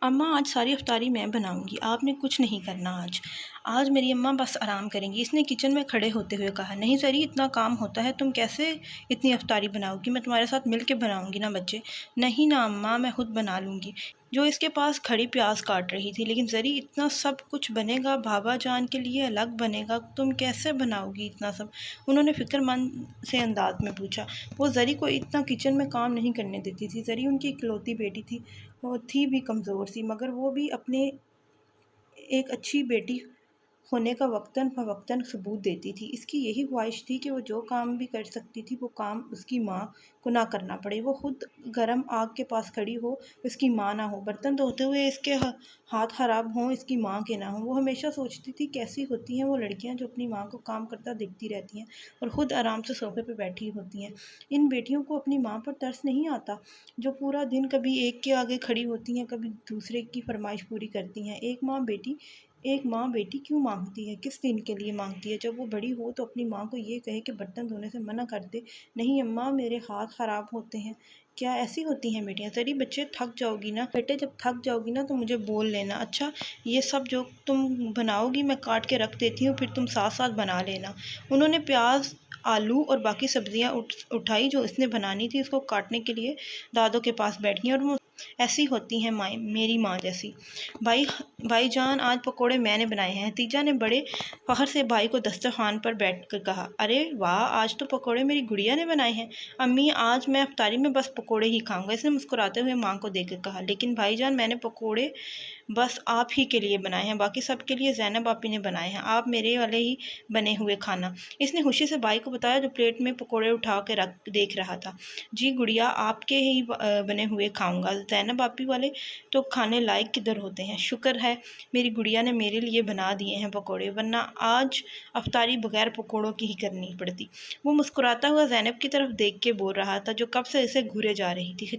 अम्मा आज सारी अफ्तारी मैं बनाऊंगी, आपने कुछ नहीं करना आज। आज मेरी अम्मा बस आराम करेंगी। इसने किचन में खड़े होते हुए कहा, नहीं सरी, इतना काम होता है, तुम कैसे इतनी अफ्तारी बनाओगी? मैं तुम्हारे साथ मिल के बनाऊंगी ना बच्चे। नहीं ना अम्मा, मैं खुद बना लूँगी। जो इसके पास खड़ी प्याज काट रही थी। लेकिन जरी, इतना सब कुछ बनेगा, बाबा जान के लिए अलग बनेगा, तुम कैसे बनाओगी इतना सब? उन्होंने फिक्रमंद से अंदाज में पूछा। वो जरी को इतना किचन में काम नहीं करने देती थी। जरी उनकी इकलौती बेटी थी, वो थी भी कमज़ोर सी, मगर वो भी अपने एक अच्छी बेटी होने का वक्तन फ़वक्तन सबूत देती थी। इसकी यही ख्वाहिश थी कि वो जो काम भी कर सकती थी, वो काम उसकी माँ को ना करना पड़े। वो खुद गर्म आग के पास खड़ी हो, उसकी माँ ना हो। बर्तन धोते हुए इसके हाथ ख़राब हों, इसकी माँ के ना हों। वो हमेशा सोचती थी, कैसी होती हैं वो लड़कियाँ जो अपनी माँ को काम करता देखती रहती हैं और ख़ुद आराम से सोफ़े पे बैठी होती हैं। इन बेटियों को अपनी माँ पर तरस नहीं आता, जो पूरा दिन कभी एक के आगे खड़ी होती हैं, कभी दूसरे की फरमाइश पूरी करती हैं। एक माँ बेटी क्यों मांगती है? किस दिन के लिए मांगती है? जब वो बड़ी हो तो अपनी माँ को ये कहे कि बर्तन धोने से मना कर दे। नहीं अम्मा, मेरे हाथ ख़राब होते हैं। क्या ऐसी होती हैं बेटियाँ? ज़री बच्चे, थक जाओगी ना बेटे, जब थक जाओगी ना तो मुझे बोल लेना। अच्छा, ये सब जो तुम बनाओगी मैं काट के रख देती हूँ, फिर तुम साथ साथ बना लेना। उन्होंने प्याज, आलू और बाकी सब्जियाँ उठाई जो इसने बनानी थी। उसको काटने के लिए दादों के पास बैठ गई और वो ऐसी होती हैं माएँ, मेरी माँ जैसी। भाई भाईजान, आज पकोड़े मैंने बनाए हैं। हतीजा ने बड़े फ़ख्र से भाई को दस्तरखान पर बैठकर कहा। अरे वाह, आज तो पकोड़े मेरी गुड़िया ने बनाए हैं। अम्मी, आज मैं अफ्तारी में बस पकोड़े ही खाऊंगा, इसने मुस्कुराते हुए माँ को देखकर कहा। लेकिन भाईजान, मैंने पकोड़े बस आप ही के लिए बनाए हैं, बाकी सब के लिए ज़ैनब आपी ने बनाए हैं। आप मेरे वाले ही बने हुए खाना। इसने खुशी से भाई को बताया, जो प्लेट में पकोड़े उठा के रख देख रहा था। जी गुड़िया, आपके ही बने हुए खाऊंगा, ज़ैनब आपी वाले तो खाने लायक किधर होते हैं। शुक्र है मेरी गुड़िया ने मेरे लिए बना दिए हैं पकोड़े, वरना आज अफ्तारी बगैर पकोड़ों की ही करनी पड़ती। वो मुस्कुराता हुआ ज़ैनब की तरफ देख के बोल रहा था, जो कब से इसे घूरे जा रही थी।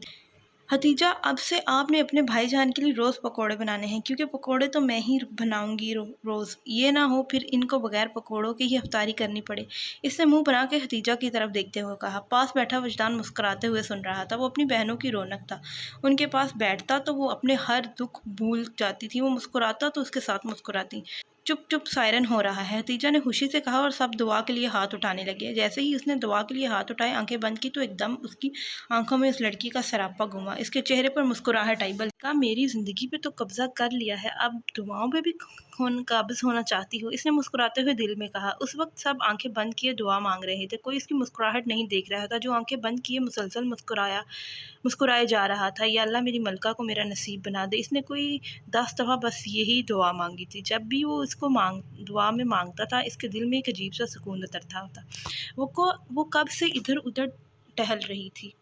हतीजा, अब से आपने अपने भाईजान के लिए रोज़ पकोड़े बनाने हैं, क्योंकि पकोड़े तो मैं ही बनाऊंगी रोज़। ये ना हो फिर इनको बगैर पकोड़ों की ही अफ्तारी करनी पड़े। इसने मुंह बना के हतीजा की तरफ देखते हुए कहा। पास बैठा वजदान मुस्कुराते हुए सुन रहा था। वो अपनी बहनों की रौनक था। उनके पास बैठता तो वो अपने हर दुख भूल जाती थी। वो मुस्कुराता तो उसके साथ मुस्कुराती। चुप चुप, सायरन हो रहा है, हतीजा ने खुशी से कहा, और सब दुआ के लिए हाथ उठाने लगे। जैसे ही उसने दुआ के लिए हाथ उठाए, आंखें बंद की, तो एकदम उसकी आंखों में उस लड़की का सरापा घुमा। इसके चेहरे पर मुस्कुराहट आई। बल्कि मेरी ज़िंदगी पे तो कब्जा कर लिया है, अब दुआओं पे भी काबिज होना चाहती हो, इसने मुस्कुराते हुए दिल में कहा। उस वक्त सब आंखें बंद किए दुआ मांग रहे थे। कोई इसकी मुस्कुराहट नहीं देख रहा था। जो आंखें बंद किए मुसलसल मुस्कुराए जा रहा था, या अल्लाह मेरी मलका को मेरा नसीब बना दे। इसने कोई 10 दफ़ा बस यही दुआ मांगी थी। जब भी वो इसको दुआ में मांगता था, इसके दिल में एक अजीब सा सुकून उतरता था। वो कब से इधर उधर टहल रही थी।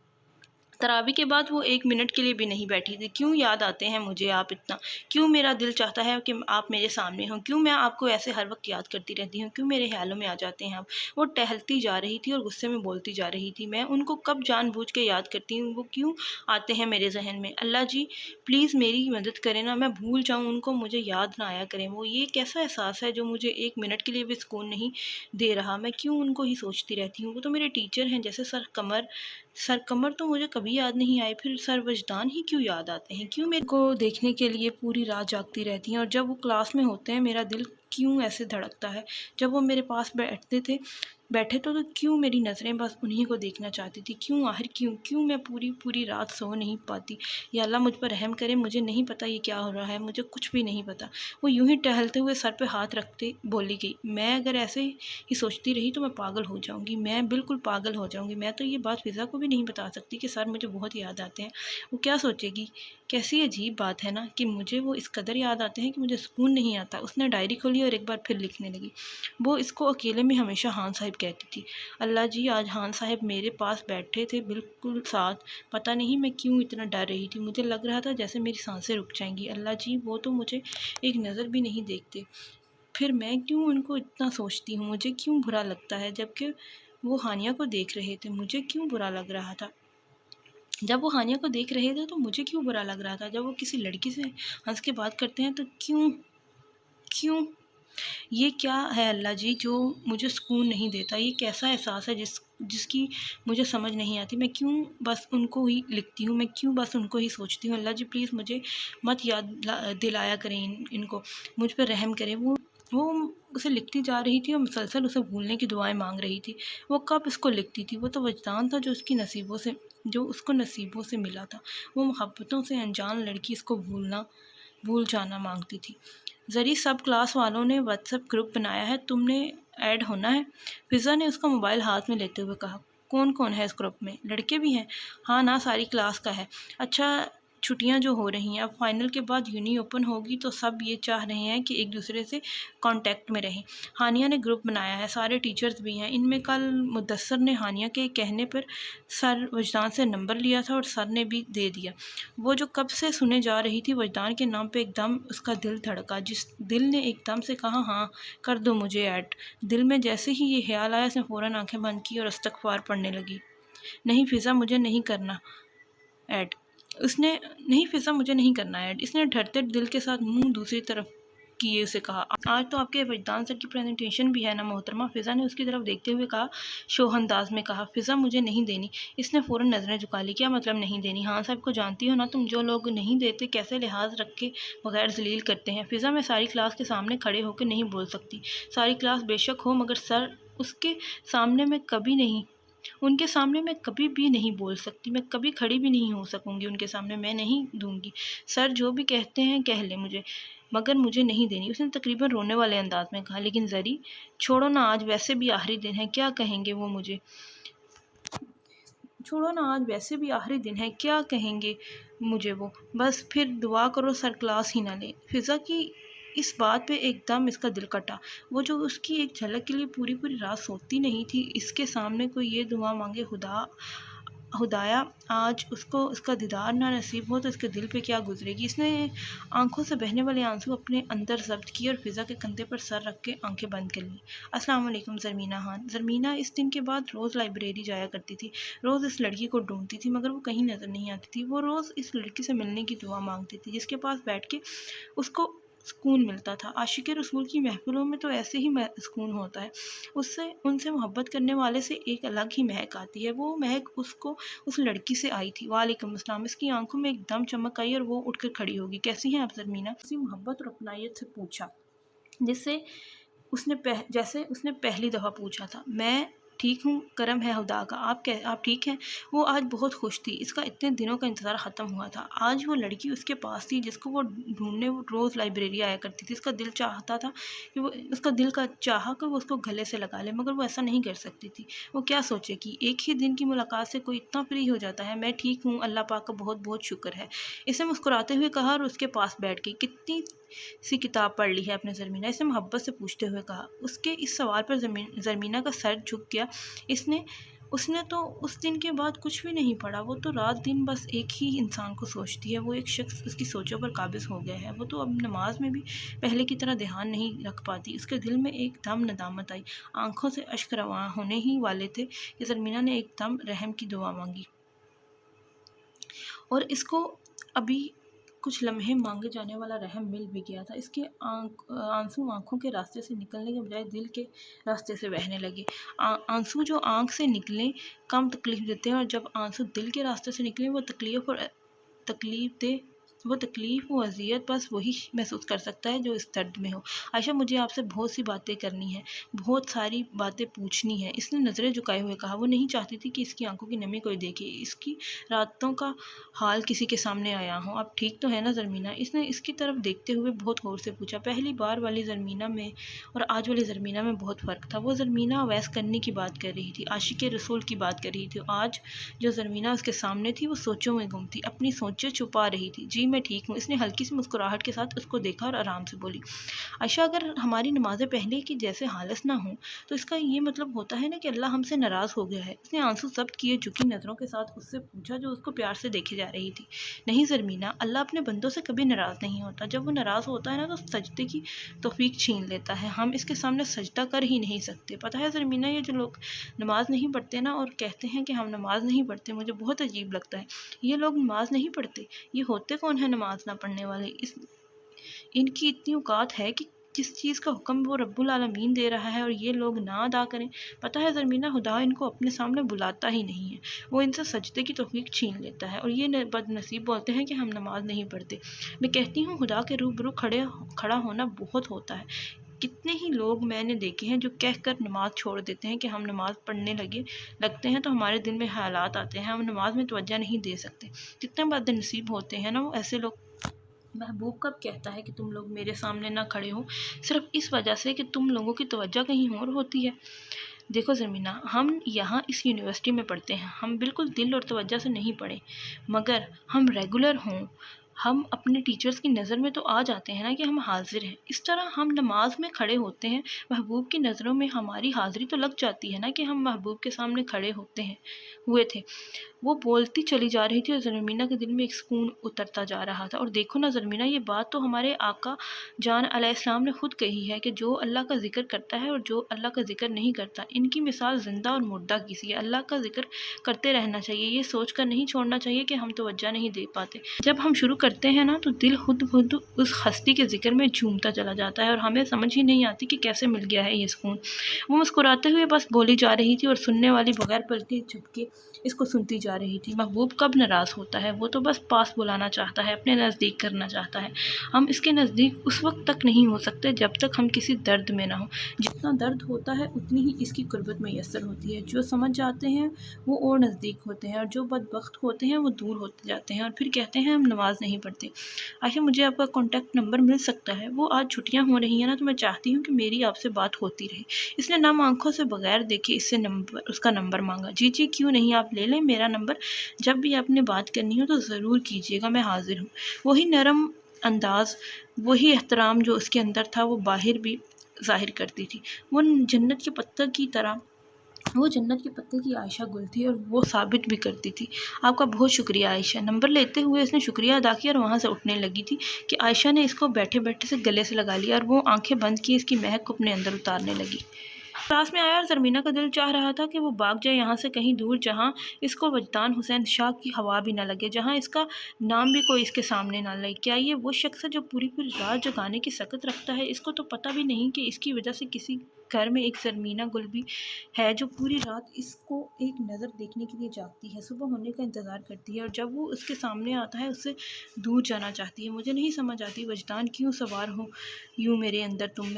तरावी के बाद वो 1 मिनट के लिए भी नहीं बैठी थी। क्यों याद आते हैं मुझे आप इतना? क्यों मेरा दिल चाहता है कि आप मेरे सामने हों? क्यों मैं आपको ऐसे हर वक्त याद करती रहती हूँ? क्यों मेरे ख्यालों में आ जाते हैं आप? वो टहलती जा रही थी और गुस्से में बोलती जा रही थी। मैं उनको कब जानबूझ के याद करती हूँ, वो क्यों आते हैं मेरे जहन में? अल्लाह जी, प्लीज़ मेरी मदद करें ना, मैं भूल जाऊँ उनको, मुझे याद ना आया करें। वो ये कैसा एहसास है जो मुझे 1 मिनट के लिए भी सुकून नहीं दे रहा? मैं क्यों उनको ही सोचती रहती हूँ? वो तो मेरे टीचर हैं, जैसे सर कमर तो मुझे कभी याद नहीं आए, फिर सर वजदान ही क्यों याद आते हैं? क्यों मेरे को देखने के लिए पूरी रात जागती रहती हैं? और जब वो क्लास में होते हैं, मेरा दिल क्यों ऐसे धड़कता है? जब वो मेरे पास बैठे तो क्यों मेरी नज़रें बस उन्हीं को देखना चाहती थी? क्यों, आखिर क्यों मैं पूरी पूरी रात सो नहीं पाती? या अल्लाह मुझ पर रहम करे, मुझे नहीं पता ये क्या हो रहा है, मुझे कुछ भी नहीं पता। वो यूं ही टहलते हुए सर पे हाथ रखते बोली गई, मैं अगर ऐसे ही सोचती रही तो मैं पागल हो जाऊंगी, मैं बिल्कुल पागल हो जाऊंगी। मैं तो ये बात फिज़ा को भी नहीं बता सकती कि सर मुझे बहुत याद आते हैं। वो क्या सोचेगी? कैसी अजीब बात है ना, कि मुझे वो इस कदर याद आते हैं कि मुझे सुकून नहीं आता। उसने डायरी खोली और एक बार फिर लिखने लगी। वो इसको अकेले में हमेशा हान साहिब कहती थी। अल्लाह जी, आज हान साहिब मेरे पास बैठे थे बिल्कुल साथ। पता नहीं मैं क्यों इतना डर रही थी, मुझे लग रहा था जैसे मेरी सांसें रुक जाएंगी। अल्लाह जी, वो तो मुझे एक नज़र भी नहीं देखते, फिर मैं क्यों उनको इतना सोचती हूँ? मुझे क्यों बुरा लगता है? जबकि वो हानिया को देख रहे थे, मुझे क्यों बुरा लग रहा था? जब वो हानिया को देख रहे थे तो मुझे क्यों बुरा लग रहा था? जब वो किसी लड़की से हंस के बात करते हैं तो क्यों क्यों ये क्या है अल्लाह जी जो मुझे सुकून नहीं देता? ये कैसा एहसास है जिसकी मुझे समझ नहीं आती। मैं क्यों बस उनको ही लिखती हूँ, मैं क्यों बस उनको ही सोचती हूँ। अल्लाह जी प्लीज़ मुझे मत दिलाया करें इनको, मुझ पर रहम करें। वो उसे लिखती जा रही थी और मुसलसल उसे भूलने की दुआएं मांग रही थी। वो कब इसको लिखती थी? वो तो वजदान था जो उसको नसीबों से मिला था। वो मोहब्बतों से अनजान लड़की इसको भूल जाना मांगती थी। ज़री सब क्लास वालों ने व्हाट्सएप ग्रुप बनाया है, तुमने ऐड होना है। फिज़ा ने उसका मोबाइल हाथ में लेते हुए कहा। कौन कौन है इस ग्रुप में? लड़के भी हैं? हाँ ना, सारी क्लास का है। अच्छा, छुट्टियां जो हो रही हैं, अब फाइनल के बाद यूनी ओपन होगी तो सब ये चाह रहे हैं कि एक दूसरे से कांटेक्ट में रहें। हानिया ने ग्रुप बनाया है, सारे टीचर्स भी हैं। इनमें कल मुदस्सर ने हानिया के कहने पर सर वजदान से नंबर लिया था और सर ने भी दे दिया। वो जो कब से सुने जा रही थी, वजदान के नाम पे एकदम उसका दिल धड़का। जिस दिल ने एकदम से कहा हाँ कर दो मुझे ऐड। दिल में जैसे ही ये ख्याल आया, उसने फ़ौरन आंखें बंद की और इस्तग़फ़ार पढ़ने लगी। नहीं फ़िज़ा, मुझे नहीं करना ऐड। मुझे नहीं करना ऐड। इसने डरते दिल के साथ मुंह दूसरी तरफ किए उसे कहा। आज तो आपके वजदान सर की प्रेजेंटेशन भी है ना मोहतरमा? फ़िज़ा ने उसकी तरफ देखते हुए कहा, शोहंदाज में कहा। फ़िज़ा, मुझे नहीं देनी। इसने फ़ौरन नज़रें झुका ली। क्या मतलब नहीं देनी? हाँ साहब को जानती हो ना तुम, जो लोग नहीं देते कैसे लिहाज रखे बगैर जलील करते हैं। फ़िज़ा, मैं सारी क्लास के सामने खड़े होकर नहीं बोल सकती। सारी क्लास बेशक हो, मगर सर उसके सामने मैं कभी नहीं उनके सामने मैं कभी भी नहीं बोल सकती। मैं कभी खड़ी भी नहीं हो सकूंगी उनके सामने। मैं नहीं दूंगी। सर जो भी कहते हैं कह ले मुझे, मगर मुझे नहीं देनी। उसने तकरीबन रोने वाले अंदाज में कहा। लेकिन ज़री छोड़ो ना, आज वैसे भी आखिरी दिन है, क्या कहेंगे वो मुझे? छोड़ो ना, आज वैसे भी आखिरी दिन है, क्या कहेंगे मुझे वो? बस फिर दुआ करो सर क्लास ही ना ले। फ़िज़ा की इस बात पे एकदम इसका दिल कटा। वो जो उसकी एक झलक के लिए पूरी पूरी रात सोती नहीं थी, इसके सामने कोई ये दुआ मांगे, खुदाया आज उसको उसका दीदार ना नसीब हो तो इसके दिल पे क्या गुजरेगी। इसने आंखों से बहने वाले आंसू अपने अंदर जब्त किए और फ़िज़ा के कंधे पर सर रख के आंखें बंद कर ली। अस्सलाम वालेकुम ज़रमीना खान। ज़रमीना इस दिन के बाद रोज़ लाइब्रेरी जाया करती थी। रोज़ इस लड़की को ढूंढती थी, मगर वो कहीं नज़र नहीं आती थी। वो रोज़ इस लड़की से मिलने की दुआ मांगती थी, जिसके पास बैठ के उसको सुकून मिलता था। आशिक़ रसूल की महफ़िलों में तो ऐसे ही सुकून होता है। उससे उनसे मोहब्बत करने वाले से एक अलग ही महक आती है। वो महक उसको उस लड़की से आई थी। वालेकुम अस्सलाम। इसकी आंखों में एकदम चमक आई और वो उठकर खड़ी होगी। कैसी हैं आप ज़रमीना? उसी मोहब्बत और अपनायत से पूछा जैसे उसने पहली दफ़ा पूछा था। मैं ठीक हूँ, करम है खुदा का। आप ठीक हैं? वो आज बहुत खुश थी। इसका इतने दिनों का इंतज़ार ख़त्म हुआ था। आज वो लड़की उसके पास थी जिसको वो ढूंढने वो रोज़ लाइब्रेरी आया करती थी। उसका दिल चाहता था कि उसका दिल का चाहा कि वो उसको गले से लगा ले, मगर वो ऐसा नहीं कर सकती थी। वो क्या सोचेगी? एक ही दिन की मुलाकात से कोई इतना फ्री हो जाता है। मैं ठीक हूँ, अल्लाह पाक का बहुत बहुत शुक्र है, इसने मुस्कुराते हुए कहा और उसके पास बैठ गई। कितनी सी किताब पढ़ ली है आपने ज़रमीना? इसने मोहब्बत से पूछते हुए कहा। उसके इस सवाल पर ज़रमीना का सर झुक गया। उसने तो उस दिन के बाद कुछ भी नहीं पढ़ा। वो तो रात दिन बस एक ही इंसान को सोचती है। वो एक शख्स उसकी सोचों पर काबिज़ हो गया है। वो तो अब नमाज में भी पहले की तरह ध्यान नहीं रख पाती। उसके दिल में एकदम नदामत आई। आंखों से अश्क रवा होने ही वाले थे कि ज़रमीना ने एकदम रहम की दुआ मांगी और इसको अभी कुछ लम्हे मांगे जाने वाला रहम मिल भी गया था। इसके आंसू आंखों के रास्ते से निकलने के बजाय दिल के रास्ते से बहने लगे। आंसू जो आंख से निकले कम तकलीफ़ देते हैं, और जब आंसू दिल के रास्ते से निकले वो तकलीफ़ वो अज़ियत बस वही महसूस कर सकता है जो इस दर्द में हो। आयशा, मुझे आपसे बहुत सी बातें करनी है, बहुत सारी बातें पूछनी है। इसने नज़रें झुकाए हुए कहा। वो नहीं चाहती थी कि इसकी आंखों की नमी कोई देखे, इसकी रातों का हाल किसी के सामने आया हो। आप ठीक तो है ना ज़रमीना? इसने इसकी तरफ देखते हुए बहुत गौर से पूछा। पहली बार वाली ज़रमीना में और आज वाली ज़रमीना में बहुत फ़र्क था। वो ज़रमीना अवैस करने की बात कर रही थी, आशिक़ रसूल की बात कर रही थी। आज जो ज़रमीना उसके सामने थी वो सोचों में गुम थी, अपनी सोचें छुपा रही थी। जी मैं ठीक हूँ। इसने हल्की सी मुस्कुराहट के साथ उसको देखा और आराम से बोली। आयशा, अगर हमारी नमाज़ें पहले की जैसे हालत ना हो तो इसका ये मतलब होता है ना कि अल्लाह हमसे नाराज़ हो गया है। उसने आंसू जब्त किए झुकी नज़रों के साथ उससे पूछा, जो उसको प्यार से देखे जा रही थी। नहीं ज़रमीना, अल्लाह अपने बंदों से कभी नाराज़ नहीं होता। जब वो नाराज़ होता है ना तो सजदे की तौफीक छीन लेता है। हम इसके सामने सजदा कर ही नहीं सकते। पता है ज़रमीना, ये जो लोग नमाज़ नहीं पढ़ते ना और कहते हैं कि हम नमाज़ नहीं पढ़ते, मुझे बहुत अजीब लगता है। ये लोग नमाज़ नहीं पढ़ते, ये होते कौन है नमाज़ ना पढ़ने वाले? इनकी इतनी औकात है कि जिस चीज़ का हुक्म वो रब्बुल आलमीन दे रहा है और ये लोग ना अदा करें। पता है ज़रमीना, खुदा इनको अपने सामने बुलाता ही नहीं है, वो इनसे सजदे की तौफीक छीन लेता है और ये बदनसीब बोलते हैं कि हम नमाज नहीं पढ़ते। मैं कहती हूँ खुदा के रूबरू खड़ा होना बहुत होता है। कितने ही लोग मैंने देखे हैं जो कहकर नमाज छोड़ देते हैं कि हम नमाज पढ़ने लगते हैं तो हमारे दिल में हालात आते हैं, हम नमाज में तवज्जो नहीं दे सकते। कितने बदनसीब होते हैं ना वो ऐसे लोग। महबूब कब कहता है कि तुम लोग मेरे सामने ना खड़े हो, सिर्फ इस वजह से कि तुम लोगों की तवज्जो कहीं और होती है। देखो ज़मीना, हम यहाँ इस यूनिवर्सिटी में पढ़ते हैं, हम बिल्कुल दिल और तवज्जो से नहीं पढ़े, मगर हम रेगुलर हों, हम अपने टीचर्स की नज़र में तो आ जाते हैं ना कि हम हाजिर हैं। इस तरह हम नमाज में खड़े होते हैं, महबूब की नज़रों में हमारी हाज़िरी तो लग जाती है ना कि हम महबूब के सामने खड़े हुए थे। वो बोलती चली जा रही थी और ज़रमीना के दिल में एक सुकून उतरता जा रहा था। और देखो ना ज़रमीना, ये बात तो हमारे आका जान अलैहिस्सलाम ने खुद कही है कि जो अल्लाह का ज़िक्र करता है और जो अल्लाह का ज़िक्र नहीं करता, इनकी मिसाल ज़िंदा और मुर्दा की सी है। अल्लाह का ज़िक्र करते रहना चाहिए, ये सोच कर नहीं छोड़ना चाहिए कि हम तवज्जो नहीं दे पाते। जब हम शुरू करते हैं ना तो दिल खुद खुद उस हस्ती के ज़िक्र में झूमता चला जाता है और हमें समझ ही नहीं आती कि कैसे मिल गया है ये सुकून। वो मुस्कुराते हुए बस बोली जा रही थी और सुनने वाली बगैर पलके झपके इसको सुनती जा रही थी। महबूब कब नाराज़ होता है, वो तो बस पास बुलाना चाहता है, अपने नज़दीक करना चाहता है। हम इसके नज़दीक उस वक्त तक नहीं हो सकते जब तक हम किसी दर्द में ना हो। जितना दर्द होता है उतनी ही इसकी कुर्बत मैसर होती है। जो समझ जाते हैं वो और नज़दीक होते हैं और जो बदबख्त होते हैं वो दूर होते जाते हैं और फिर कहते हैं हम नमाज नहीं पढ़ते। आखिर मुझे आपका कॉन्टैक्ट नंबर मिल सकता है? वो आज छुट्टियाँ हो रही हैं ना, तो मैं चाहती हूँ कि मेरी आपसे बात होती रहे। इसने नम आंखों से बगैर देखे उसका नंबर मांगा। जी जी, क्यों नहीं, आप ले लें मेरा नंबर। जब भी आपने बात करनी हो तो ज़रूर कीजिएगा, मैं हाजिर हूँ। वही नरम अंदाज, वही एहतराम जो उसके अंदर था वो बाहर भी ज़ाहिर करती थी। वो जन्नत के पत्ते की आयशा गुल थी और वो साबित भी करती थी। आपका बहुत शुक्रिया आयशा। नंबर लेते हुए इसने शुक्रिया अदा किया और वहाँ से उठने लगी थी कि आयशा ने इसको बैठे बैठे से गले से लगा लिया और वो आंखें बंद की इसकी महक को अपने अंदर उतारने लगी। क्लास में आया और ज़रमीना का दिल चाह रहा था कि वो भाग जाए यहाँ से कहीं दूर, जहाँ इसको वजदान हुसैन शाह की हवा भी ना लगे, जहाँ इसका नाम भी कोई इसके सामने ना लगे। क्या ये वो शख्स है जो पूरी पूरी रात जगाने की सकत रखता है? इसको तो पता भी नहीं कि इसकी वजह से किसी घर में एक ज़रमीना गुल भी है जो पूरी रात इसको एक नज़र देखने के लिए जागती है, सुबह होने का इंतज़ार करती है और जब वो उसके सामने आता है उससे दूर जाना चाहती है। मुझे नहीं समझ आती वजदान क्यों सवार हो यूँ मेरे अंदर तुम।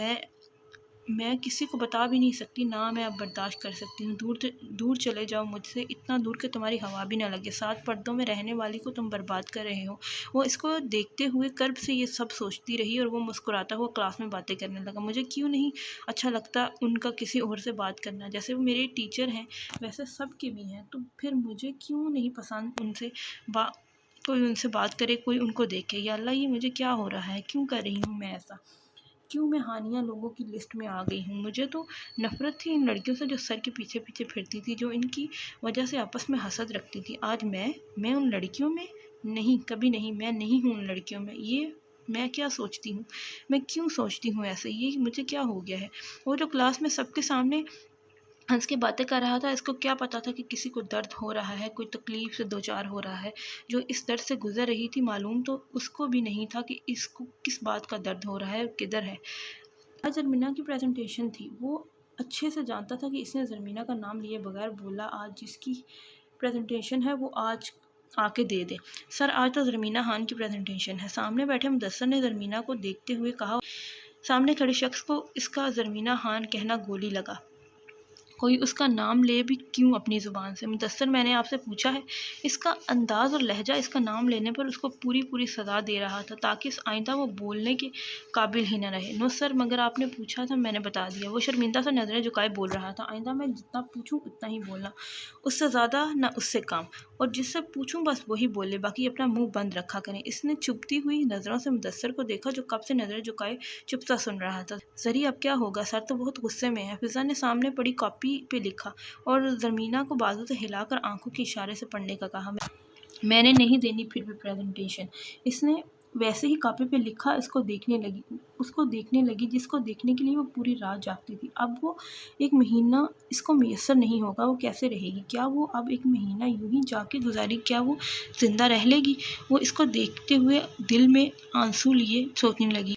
मैं किसी को बता भी नहीं सकती, ना मैं अब बर्दाश्त कर सकती हूँ। दूर चले जाओ मुझसे, इतना दूर कि तुम्हारी हवा भी ना लगे। 7 पर्दों में रहने वाली को तुम बर्बाद कर रहे हो। वो इसको देखते हुए कर्ब से ये सब सोचती रही और वो मुस्कुराता हुआ क्लास में बातें करने लगा। मुझे क्यों नहीं अच्छा लगता उनका किसी और से बात करना, जैसे वो मेरे टीचर हैं वैसे सब के भी हैं, तो फिर मुझे क्यों नहीं पसंद कोई उनसे बात करे, कोई उनको देखे। या अल्लाह, ये मुझे क्या हो रहा है, क्यों कर रही हूँ मैं ऐसा? क्यों मैं हानिया लोगों की लिस्ट में आ गई हूँ? मुझे तो नफ़रत थी इन लड़कियों से जो सर के पीछे पीछे फिरती थी, जो इनकी वजह से आपस में हसद रखती थी। आज मैं उन लड़कियों में नहीं, कभी नहीं, मैं नहीं हूँ उन लड़कियों में। ये मैं क्या सोचती हूँ, मैं क्यों सोचती हूँ ऐसे, ये मुझे क्या हो गया है? वो जो क्लास में सबके सामने हंस के बातें कर रहा था, इसको क्या पता था कि किसी को दर्द हो रहा है, कोई तकलीफ़ से दो चार हो रहा है। जो इस दर्द से गुजर रही थी, मालूम तो उसको भी नहीं था कि इसको किस बात का दर्द हो रहा है, किधर है। आज ज़रमीना की प्रेजेंटेशन थी। वो अच्छे से जानता था कि इसने ज़रमीना का नाम लिए बगैर बोला आज जिसकी प्रेजेंटेशन है वो आज आके दे दे। सर, आज तो ज़रमीना खान की प्रेजेंटेशन है। सामने बैठे मुदस्सर ने ज़रमीना को देखते हुए कहा। सामने खड़े शख्स को इसका ज़रमीना खान कहना गोली लगा। कोई उसका नाम ले भी क्यों अपनी ज़ुबान से? मुदस्सर, मैंने आपसे पूछा है। इसका अंदाज़ और लहजा इसका नाम लेने पर उसको पूरी पूरी सज़ा दे रहा था ताकि आइंदा वो बोलने के काबिल ही न रहे। नो सर, मगर आपने पूछा था, मैंने बता दिया। वो शर्मिंदा सा नज़रें झुकाए बोल रहा था। आइंदा मैं जितना पूछूं उतना ही बोलना, उससे ज़्यादा ना उससे कम, और जिससे पूछूं बस वही बोले, बाकी अपना मुँह बंद रखा करें। इसने चुभती हुई नज़रों से मुदस्सर को देखा जो कब से नज़रें झुकाए चुपता सुन रहा था। ज़री, अब क्या होगा? सर तो बहुत गुस्से में है। फिज़ा ने सामने पड़ी कॉपी पे लिखा और ज़रमीना को बाजू से हिलाकर आंखों के इशारे से पढ़ने का कहा। मैंने नहीं देनी फिर भी प्रेजेंटेशन। इसने वैसे ही कॉपी पे लिखा। उसको देखने लगी जिसको देखने के लिए वो पूरी रात जागती थी। अब वो एक महीना इसको मैसर नहीं होगा, वो कैसे रहेगी? क्या वो अब एक महीना यूं ही जाके गुजारी? क्या वो ज़िंदा रह लेगी? वो इसको देखते हुए दिल में आंसू लिए सोचने लगी।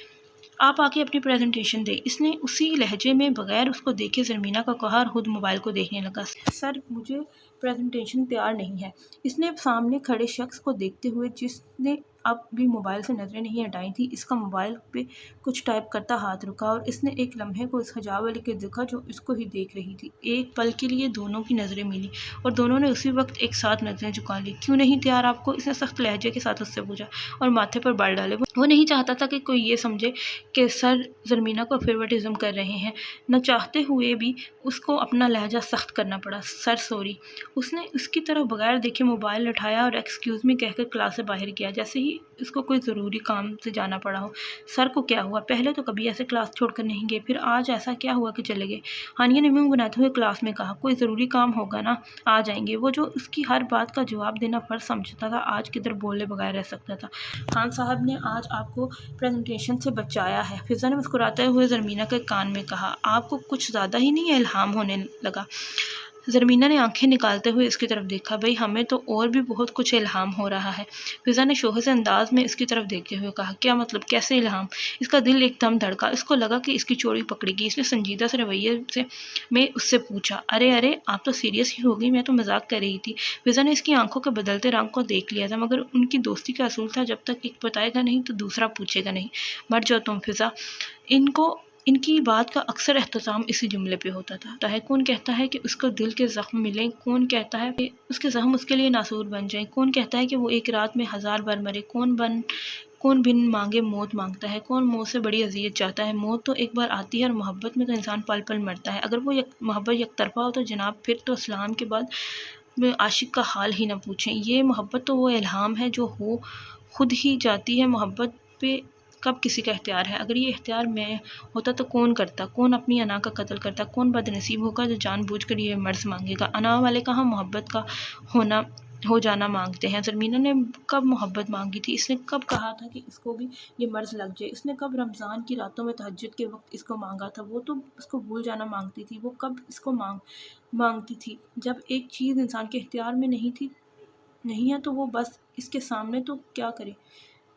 आप आके अपनी प्रेजेंटेशन दें। इसने उसी लहजे में बगैर उसको देखे ज़रमीना का कहा और खुद मोबाइल को देखने लगा। सर, मुझे प्रेजेंटेशन तैयार नहीं है। इसने सामने खड़े शख्स को देखते हुए, जिसने अब भी मोबाइल से नज़रें नहीं हटाई थी, इसका मोबाइल पे कुछ टाइप करता हाथ रुका और इसने एक लम्हे को इस हिजाब वाली के देखा जो इसको ही देख रही थी। एक पल के लिए दोनों की नज़रें मिली और दोनों ने उसी वक्त एक साथ नज़रें झुका ली। क्यों नहीं तैयार आपको? इसने सख्त लहजे के साथ उससे पूछा और माथे पर बाल डाले। वो नहीं चाहता था कि कोई ये समझे कि सर ज़रमीना को फेवरेटिज्म कर रहे हैं। न चाहते हुए भी उसको अपना लहजा सख्त करना पड़ा। Sir sorry. उसने उसकी तरफ बगैर देखे मोबाइल उठाया और एक्सक्यूज़ मी कहकर क्लास से बाहर किया, जैसे ही इसको कोई ज़रूरी काम से जाना पड़ा हो। सर को क्या हुआ? पहले तो कभी ऐसे क्लास छोड़कर नहीं गए, फिर आज ऐसा क्या हुआ कि चले गए? हानिया ने मुंह बनाते हुए क्लास में कहा, कोई ज़रूरी काम होगा ना, आ जाएंगे। वो जो उसकी हर बात का जवाब देना फ़र्ज समझता था, आज किधर बोले बगैर रह सकता था। खान साहब ने आज आपको प्रेजेंटेशन से बचाया है, फिज़ा ने मुस्कुराते हुए ज़रमीना के कान में कहा। आपको कुछ ज़्यादा ही नहीं इल्हाम होने लगा? ज़रमीना ने आंखें निकालते हुए इसकी तरफ देखा। भाई, हमें तो और भी बहुत कुछ इल्हाम हो रहा है। फिज़ा ने शोहर से अंदाज में इसकी तरफ देखते हुए कहा। क्या मतलब? कैसे इल्हाम? इसका दिल एकदम धड़का। इसको लगा कि इसकी चोरी पकड़ेगी। इसने संजीदा से रवैये से में उससे पूछा, अरे अरे, आप तो सीरियस ही हो गई, मैं तो मजाक कर रही थी। फिज़ा ने इसकी आंखों के बदलते रंग को देख लिया था, मगर उनकी दोस्ती का असूल था, जब तक एक बताएगा नहीं तो दूसरा पूछेगा नहीं। मर जाओ तुम फिज़ा। इनकी बात का अक्सर एहतसाम इसी जुमले पे होता था। कौन कहता है कि उसको दिल के ज़ख्म मिलें? कौन कहता है कि उसके ज़ख्म उसके लिए नासूर बन जाएं? कौन कहता है कि वो एक रात में 1000 बार मरे? कौन बिन मांगे मौत मांगता है? कौन मौत से बड़ी अजियत चाहता है? मौत तो एक बार आती है और मोहब्बत में तो इंसान पल पल मरता है। अगर वो मोहब्बत यकतरफा हो तो जनाब फिर तो इस्लाम के बाद में आशिक का हाल ही ना पूछें। ये मोहब्बत तो वो इल्हाम है जो हो खुद ही जाती है। मोहब्बत पे कब किसी का इख्तियार है? अगर ये इख्तियार में होता तो कौन करता? कौन अपनी अना का कत्ल करता? कौन बदनसीब होगा जो जानबूझकर ये मर्ज मांगेगा? अना वाले कहाँ मोहब्बत का हो जाना मांगते हैं। ज़रमीना ने कब मोहब्बत मांगी थी? इसने कब कहा था कि इसको भी ये मर्ज लग जाए? इसने कब रमज़ान की रातों में तहज्जुद के वक्त इसको मांगा था? वो तो उसको भूल जाना मांगती थी। वो कब इसको मांगती थी? जब एक चीज़ इंसान के इख्तियार में नहीं है तो वो बस इसके सामने तो क्या करे?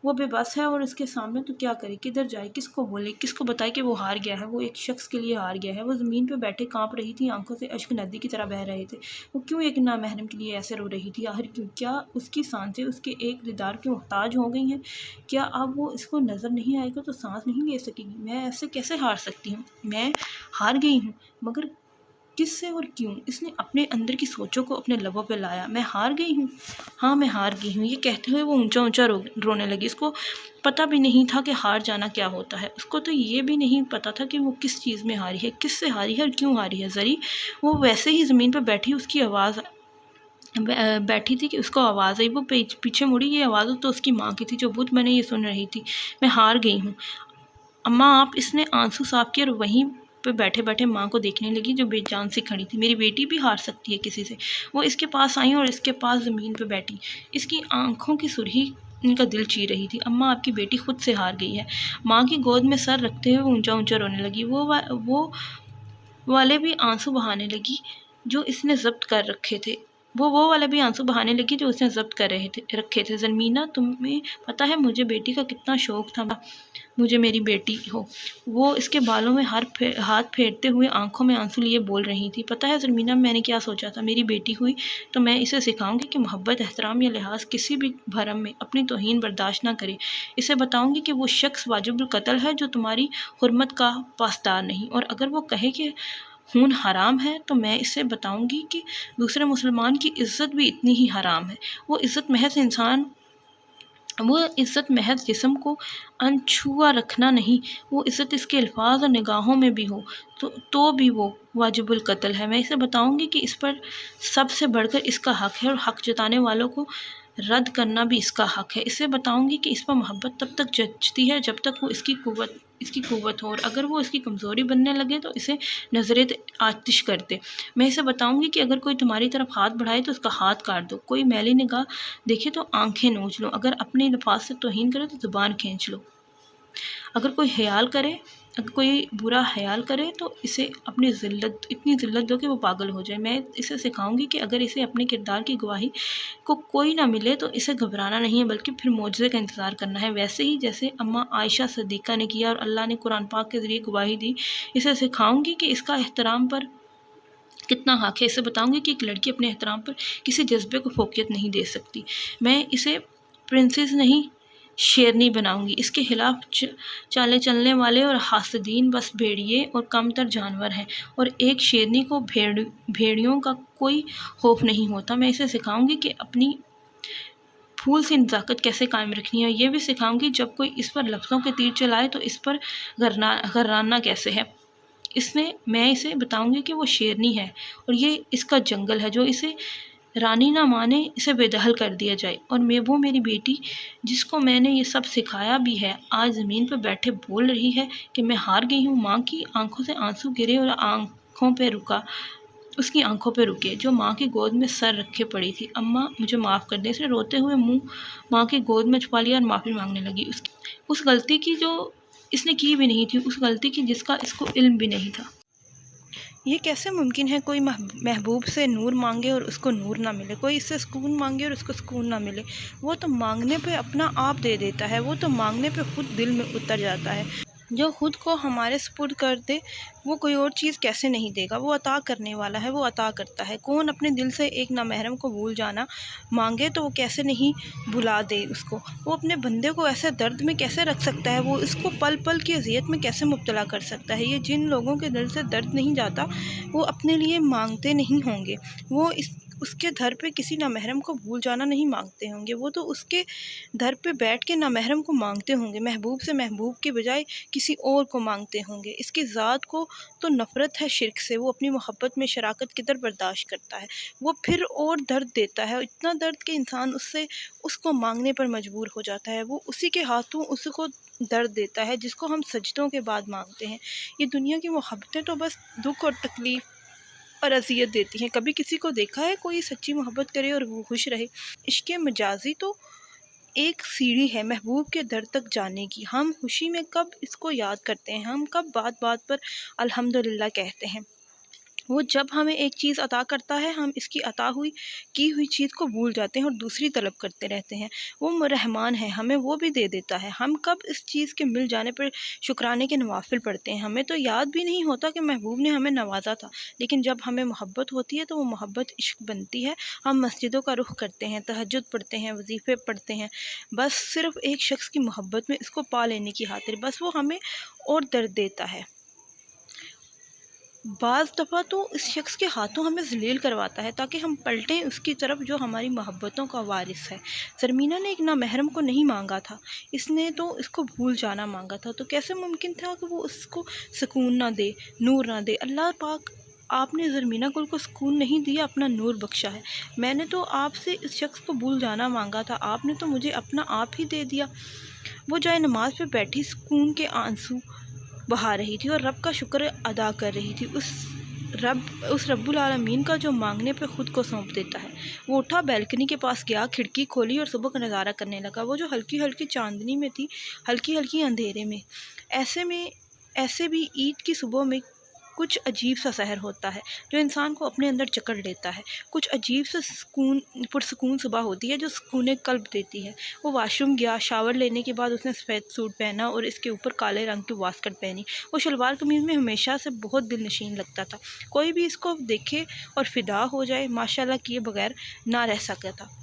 वो बेबस है और इसके सामने तो क्या करे? किधर जाए? किसको बोले? किसको बताए कि वो हार गया है? वो एक शख्स के लिए हार गया है। वो ज़मीन पे बैठे कांप रही थी, आंखों से अश्क नदी की तरह बह रहे थे। वो क्यों एक नामहरम के लिए ऐसे रो रही थी? आखिर क्यों? क्या उसकी सांसें उसके एक दीदार की मोहताज हो गई हैं? क्या अब वो इसको नज़र नहीं आएगा तो सांस नहीं ले सकेगी? मैं ऐसे कैसे हार सकती हूँ? मैं हार गई हूँ, मगर किससे और क्यों? इसने अपने अंदर की सोचों को अपने लबों पे लाया। मैं हार गई हूँ, हाँ मैं हार गई हूँ। ये कहते हुए वो ऊंचा ऊंचा रोने लगी। इसको पता भी नहीं था कि हार जाना क्या होता है। उसको तो ये भी नहीं पता था कि वो किस चीज़ में हारी है, किससे हारी है और क्यों हारी है। जरी वो वैसे ही ज़मीन पर बैठी, उसकी आवाज़ बैठी थी कि उसको आवाज़ आई। वो पीछे मुड़ी। ये आवाज़ तो उसकी माँ की थी जो बुत मैंने ये सुन रही थी। मैं हार गई हूँ अम्मा आप। इसने आंसू साफ किए और वहीं पे बैठे बैठे माँ को देखने लगी जो बेजान सी खड़ी थी। मेरी बेटी भी हार सकती है किसी से। वो इसके पास आई और इसके पास ज़मीन पे बैठी। इसकी आंखों की सुर्खी इनका दिल ची रही थी। अम्मा आपकी बेटी खुद से हार गई है। माँ की गोद में सर रखते हुए ऊंचा ऊंचा रोने लगी। वो वाले भी आंसू बहाने लगी जो इसने जब्त कर रखे थे। वो वाले भी आंसू बहाने लगी जो उसने जब्त कर रखे थे। ज़रमीना, तुम्हें पता है मुझे बेटी का कितना शौक़ था, मुझे मेरी बेटी हो। वो इसके बालों में हाथ फेरते हुए आंखों में आंसू लिए बोल रही थी। पता है ज़रमीना, मैंने क्या सोचा था? मेरी बेटी हुई तो मैं इसे सिखाऊंगी कि मोहब्बत, एहतराम या लिहाज किसी भी भरम में अपनी तौहीन बर्दाश्त ना करे। इसे बताऊंगी कि वो शख्स वाजिबुल कत्ल है जो तुम्हारी हुर्मत का पासदार नहीं। और अगर वो कहे कि खून हराम है तो मैं इसे बताऊंगी कि दूसरे मुसलमान की इज़्ज़त भी इतनी ही हराम है। वो इज़्ज़त महज जिस्म को अनछुआ रखना नहीं, वो इज़्ज़त इसके अल्फाज और निगाहों में भी हो तो भी वो वाजिबुल कत्ल है। मैं इसे बताऊंगी कि इस पर सबसे बढ़कर इसका हक़ है और हक़ जताने वालों को रद्द करना भी इसका हक़ है। इसे बताऊंगी कि इस पर मोहब्बत तब तक जचती है जब तक वो इसकी कुव्वत हो, और अगर वो इसकी कमज़ोरी बनने लगे तो इसे नज़रे आतिश कर दे। मैं इसे बताऊंगी कि अगर कोई तुम्हारी तरफ हाथ बढ़ाए तो उसका हाथ काट दो। कोई मैली निगाह देखे तो आंखें नोच लो। अगर अपने लफाज से तौहीन करे तो ज़ुबान खींच लो। अगर कोई ख़याल करे, अगर कोई बुरा ख़याल करे तो इसे अपनी ज़िल्लत, इतनी ज़िल्लत दो कि वो पागल हो जाए। मैं इसे सिखाऊंगी कि अगर इसे अपने किरदार की गवाही को कोई ना मिले तो इसे घबराना नहीं है, बल्कि फिर मौजज़े का इंतज़ार करना है। वैसे ही जैसे अम्मा आयशा सिद्दीक़ा ने किया और अल्लाह ने कुरान पाक के ज़रिए गवाही दी, इसे सिखाऊंगी कि इसका एहतराम पर कितना हक़ है। इसे बताऊंगी कि एक लड़की अपने एहतराम पर किसी जज्बे को फ़ोक़ियत नहीं दे सकती। मैं इसे प्रिंसेस नहीं, शेरनी बनाऊंगी। इसके खिलाफ चाले चलने वाले और हासदीन बस भेड़िए और कमतर जानवर हैं, और एक शेरनी को भेड़ियों का कोई खौफ नहीं होता। मैं इसे सिखाऊंगी कि अपनी फूल से नज़ाकत कैसे कायम रखनी है। ये भी सिखाऊंगी जब कोई इस पर लफ्ज़ों के तीर चलाए तो इस पर गर्राना कैसे है। मैं इसे बताऊंगी कि वो शेरनी है और ये इसका जंगल है। जो इसे रानी ना माने, इसे बेदखल कर दिया जाए। और वो मेरी बेटी, जिसको मैंने ये सब सिखाया भी है, आज ज़मीन पर बैठे बोल रही है कि मैं हार गई हूँ। माँ की आंखों से आंसू गिरे और उसकी आंखों पे रुके, जो माँ की गोद में सर रखे पड़ी थी। अम्मा मुझे माफ़ कर दे। इसने रोते हुए मुंह माँ की गोद में छुपा लिया और माफ़ी मांगने लगी। उस गलती की जो इसने की भी नहीं थी, उस गलती की जिसका इसको इल्म भी नहीं था। ये कैसे मुमकिन है कोई महबूब से नूर मांगे और उसको नूर ना मिले, कोई इससे सुकून मांगे और उसको सुकून ना मिले। वो तो मांगने पे अपना आप दे देता है, वो तो मांगने पे खुद दिल में उतर जाता है। जो खुद को हमारे सुपुर्द कर दे वो कोई और चीज़ कैसे नहीं देगा। वो अता करने वाला है, वो अता करता है। कौन अपने दिल से एक नामहरम को भूल जाना मांगे तो वो कैसे नहीं भुला दे उसको। वो अपने बंदे को ऐसे दर्द में कैसे रख सकता है, वो इसको पल पल की अजियत में कैसे मुब्तला कर सकता है। ये जिन लोगों के दिल से दर्द नहीं जाता वो अपने लिए मांगते नहीं होंगे। वो उसके दर पे किसी नामहरम को भूल जाना नहीं मांगते होंगे। वो तो उसके दर पे बैठ के नामहरम को मांगते होंगे। महबूब से महबूब के बजाय किसी और को मांगते होंगे। इसकी ज़ात को तो नफ़रत है शिर्क से। वो अपनी मोहब्बत में शराकत किधर बर्दाश्त करता है। वो फिर और दर्द देता है, इतना दर्द कि इंसान उसको मांगने पर मजबूर हो जाता है। वो उसी के हाथों उसको दर्द देता है जिसको हम सजदों के बाद मांगते हैं। ये दुनिया की मोहब्बतें तो बस दुख और तकलीफ़ और अज़ियत देती हैं। कभी किसी को देखा है कोई सच्ची मोहब्बत करे और वो खुश रहे? इश्क़ मजाजी तो एक सीढ़ी है महबूब के दर तक जाने की। हम खुशी में कब इसको याद करते हैं, हम कब बात बात पर अल्हम्दुलिल्लाह कहते हैं। वो जब हमें एक चीज़ अता करता है, हम इसकी की हुई चीज़ को भूल जाते हैं और दूसरी तलब करते रहते हैं। वो रहमान है, हमें वो भी दे देता है। हम कब इस चीज़ के मिल जाने पर शुक्राने के नवाफिल पढ़ते हैं। हमें तो याद भी नहीं होता कि महबूब ने हमें नवाजा था, लेकिन जब हमें मोहब्बत होती है तो वो मोहब्बत इश्क बनती है। हम मस्जिदों का रुख करते हैं, तहज्जुद पढ़ते हैं, वजीफ़े पढ़ते हैं, बस सिर्फ़ एक शख्स की मोहब्बत में इसको पा लेने की खातिर। बस वो हमें और दर्द देता है। बाज़ दफ़ा तो इस शख्स के हाथों हमें ज़लील करवाता है ताकि हम पलटें उसकी तरफ जो हमारी मोहब्बतों का वारिस है। ज़रमीना ने एक नामहरम को नहीं मांगा था, इसने तो इसको भूल जाना मांगा था। तो कैसे मुमकिन था कि वो उसको सुकून ना दे, नूर ना दे। अल्लाह पाक, आपने ज़रमीना गुल को सुकून नहीं दिया, अपना नूर बख्शा है। मैंने तो आपसे इस शख्स को भूल जाना मांगा था, आपने तो मुझे अपना आप ही दे दिया। वो जाए नमाज पे बैठी सुकून के आंसू बहा रही थी और रब का शुक्र अदा कर रही थी, उस रब्बुल आलमीन का जो मांगने पे ख़ुद को सौंप देता है। वो उठा, बैल्कनी के पास गया, खिड़की खोली और सुबह का नज़ारा करने लगा। वो जो हल्की हल्की चांदनी में थी, हल्की हल्की अंधेरे में, ऐसे भी ईद की सुबह में कुछ अजीब सा सहर होता है जो इंसान को अपने अंदर जकड़ लेता है। कुछ अजीब सा पुरसुकून सुबह होती है जो सुकून कल्ब देती है। वो वॉशरूम गया, शावर लेने के बाद उसने सफ़ेद सूट पहना और इसके ऊपर काले रंग की वास्कट पहनी। वो शलवार कमीज़ में हमेशा से बहुत दिल नशीन लगता था। कोई भी इसको देखे और फ़िदा हो जाए माशाल्लाह किए बगैर ना रह सकता था।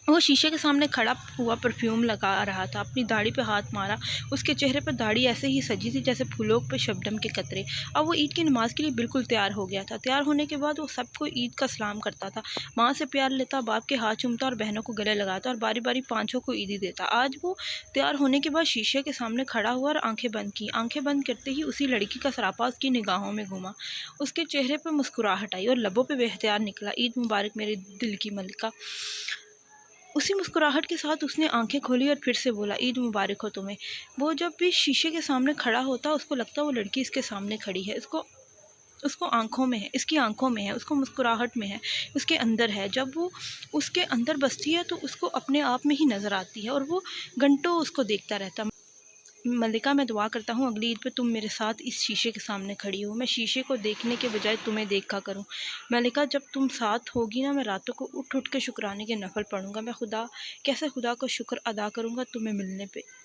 वो शीशे के सामने खड़ा हुआ परफ्यूम लगा रहा था, अपनी दाढ़ी पे हाथ मारा। उसके चेहरे पर दाढ़ी ऐसे ही सजी थी जैसे फूलों पे शबनम के कतरे। अब वो ईद की नमाज़ के लिए बिल्कुल तैयार हो गया था। तैयार होने के बाद वो सबको ईद का सलाम करता था, माँ से प्यार लेता, बाप के हाथ चूमता और बहनों को गले लगाता और बारी बारी पाँचों को ईदी देता। आज वो तैयार होने के बाद शीशे के सामने खड़ा हुआ और आंखें बंद की। आंखें बंद करते ही उसी लड़की का सरापा उसकी निगाहों में घूमा। उसके चेहरे पर मुस्कुराहट आई और लबों पर बेख्तियार निकला, ईद मुबारक मेरे दिल की मलिका। उसी मुस्कुराहट के साथ उसने आंखें खोली और फिर से बोला, ईद मुबारक हो तुम्हें। वो जब भी शीशे के सामने खड़ा होता उसको लगता वो लड़की इसके सामने खड़ी है, उसको आंखों में है, इसकी आंखों में है, उसको मुस्कुराहट में है, उसके अंदर है। जब वो उसके अंदर बसती है तो उसको अपने आप में ही नज़र आती है और वो घंटों उसको देखता रहता। मलिका, मैं दुआ करता हूँ अगली ईद पे तुम मेरे साथ इस शीशे के सामने खड़ी हो, मैं शीशे को देखने के बजाय तुम्हें देखा करूँ। मलिका, जब तुम साथ होगी ना, मैं रातों को उठ उठ के शुक्राने के नफल पढ़ूंगा। मैं कैसे खुदा को शुक्र अदा करूँगा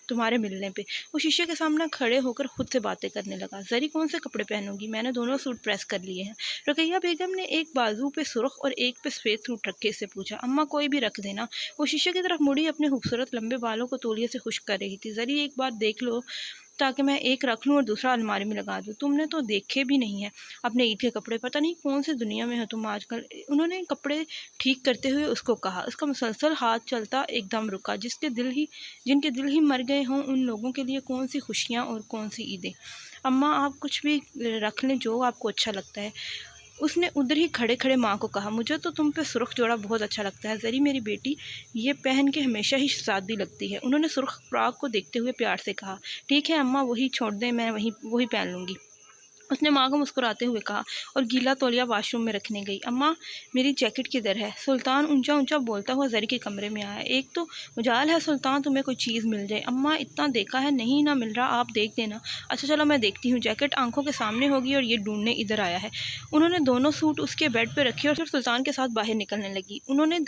तुम्हारे मिलने पे। वो शीशे के सामने खड़े होकर खुद से बातें करने लगा। जरी, कौन से कपड़े पहनूंगी? मैंने दोनों सूट प्रेस कर लिए हैं। रुकैया बेगम ने एक बाजू पे सुर्ख और एक पे सफ़ेद सूट रख के इससे पूछा। अम्मा, कोई भी रख देना। वो शीशे की तरफ मुड़ी, अपने खूबसूरत लंबे बालों को तौलिए से खुश्क कर रही थी। जरी, एक बार देख लो ताकि मैं एक रख लूँ और दूसरा अलमारी में लगा दूँ। तुमने तो देखे भी नहीं है अपने ईद के कपड़े, पता नहीं कौन सी दुनिया में हो तुम आजकल। उन्होंने कपड़े ठीक करते हुए उसको कहा। उसका मुसलसल हाथ चलता एकदम रुका। जिनके दिल ही मर गए हों, उन लोगों के लिए कौन सी खुशियाँ और कौन सी ईदें। अम्मा, आप कुछ भी रख लें जो आपको अच्छा लगता है। उसने उधर ही खड़े खड़े माँ को कहा। मुझे तो तुम पे सुर्ख जोड़ा बहुत अच्छा लगता है जरी, मेरी बेटी ये पहन के हमेशा ही शादी लगती है। उन्होंने सुर्ख फ्रॉक को देखते हुए प्यार से कहा। ठीक है अम्मा, वही छोड़ दें, मैं वही पहन लूँगी, उसने माँ को मुस्कुराते हुए कहा और गीला तौलिया वॉशरूम में रखने गई। अम्मा, मेरी जैकेट किधर है? सुल्तान ऊंचा ऊंचा बोलता हुआ जरी के कमरे में आया। एक तो मजाल है सुल्तान, तुम्हें कोई चीज़ मिल जाए। अम्मा, इतना देखा है, नहीं ना मिल रहा, आप देख देना। अच्छा चलो, मैं देखती हूँ। जैकेट आंखों के सामने होगी और ये ढूंढने इधर आया है। उन्होंने दोनों सूट उसके बेड पर रखे और फिर सुल्तान के साथ बाहर निकलने लगी। उन्होंने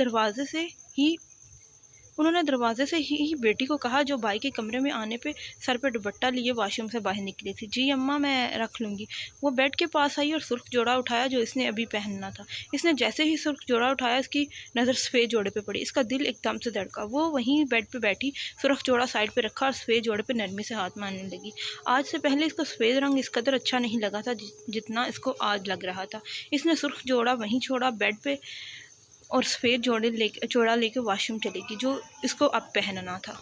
दरवाजे से ही बेटी को कहा, जो भाई के कमरे में आने पे सर पे दुपट्टा लिए वॉशरूम से बाहर निकली थी। जी अम्मा, मैं रख लूँगी। वो बेड के पास आई और सुर्ख जोड़ा उठाया जो इसने अभी पहनना था। इसने जैसे ही सुर्ख जोड़ा उठाया, इसकी नज़र सफ़ेद जोड़े पे पड़ी। इसका दिल एकदम से धड़का। वो वहीं बेड पे बैठी सुर्ख जोड़ा साइड पे रखा और सफ़ेद जोड़े पे नरमी से हाथ मारने लगी। आज से पहले इसको सफ़ेद रंग इस कदर अच्छा नहीं लगा था जितना इसको आज लग रहा था। इसने सुर्ख जोड़ा वहीं छोड़ा बेड पे और सफ़ेद जोड़ा लेके वॉशरूम चली गई, जो इसको अब पहनना था।